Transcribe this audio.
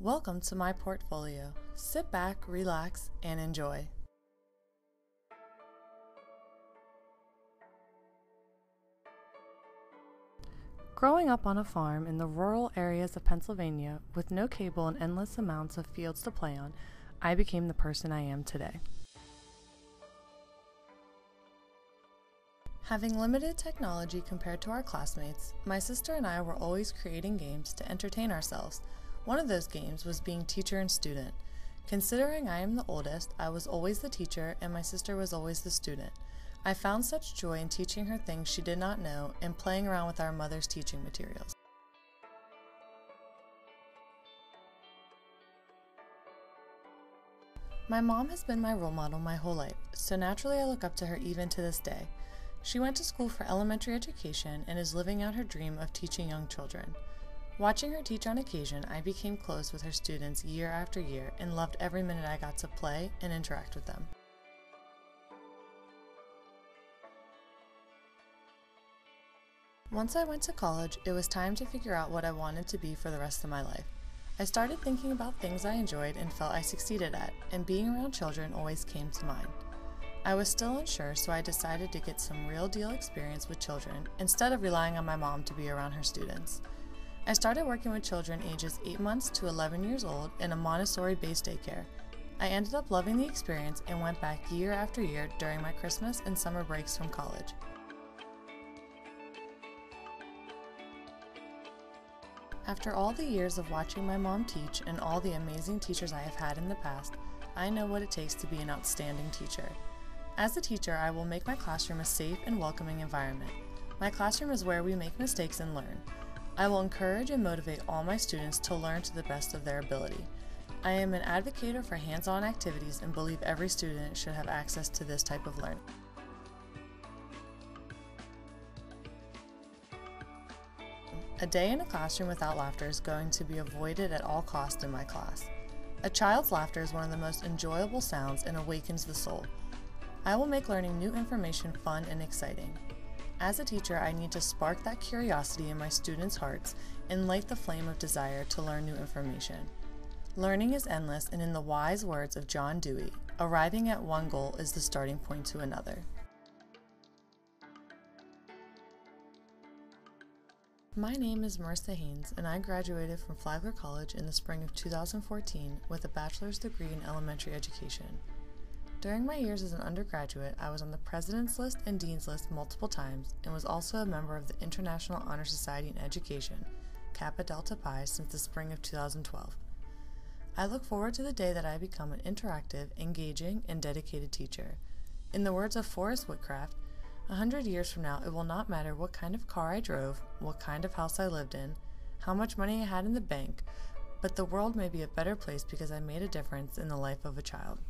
Welcome to my portfolio. Sit back, relax, and enjoy. Growing up on a farm in the rural areas of Pennsylvania with no cable and endless amounts of fields to play on, I became the person I am today. Having limited technology compared to our classmates, my sister and I were always creating games to entertain ourselves. One of those games was being teacher and student. Considering I am the oldest, I was always the teacher and my sister was always the student. I found such joy in teaching her things she did not know and playing around with our mother's teaching materials. My mom has been my role model my whole life, so naturally I look up to her even to this day. She went to school for elementary education and is living out her dream of teaching young children. Watching her teach on occasion, I became close with her students year after year and loved every minute I got to play and interact with them. Once I went to college, it was time to figure out what I wanted to be for the rest of my life. I started thinking about things I enjoyed and felt I succeeded at, and being around children always came to mind. I was still unsure, so I decided to get some real deal experience with children instead of relying on my mom to be around her students. I started working with children ages 8 months to 11 years old in a Montessori-based daycare. I ended up loving the experience and went back year after year during my Christmas and summer breaks from college. After all the years of watching my mom teach and all the amazing teachers I have had in the past, I know what it takes to be an outstanding teacher. As a teacher, I will make my classroom a safe and welcoming environment. My classroom is where we make mistakes and learn. I will encourage and motivate all my students to learn to the best of their ability. I am an advocate for hands-on activities and believe every student should have access to this type of learning. A day in a classroom without laughter is going to be avoided at all costs in my class. A child's laughter is one of the most enjoyable sounds and awakens the soul. I will make learning new information fun and exciting. As a teacher, I need to spark that curiosity in my students' hearts and light the flame of desire to learn new information. Learning is endless, and in the wise words of John Dewey, arriving at one goal is the starting point to another. My name is Marissa Haynes, and I graduated from Flagler College in the spring of 2014 with a bachelor's degree in elementary education. During my years as an undergraduate, I was on the President's List and Dean's List multiple times and was also a member of the International Honor Society in Education, Kappa Delta Pi, since the spring of 2012. I look forward to the day that I become an interactive, engaging, and dedicated teacher. In the words of Forrest Whitcraft, 100 years from now, it will not matter what kind of car I drove, what kind of house I lived in, how much money I had in the bank, but the world may be a better place because I made a difference in the life of a child.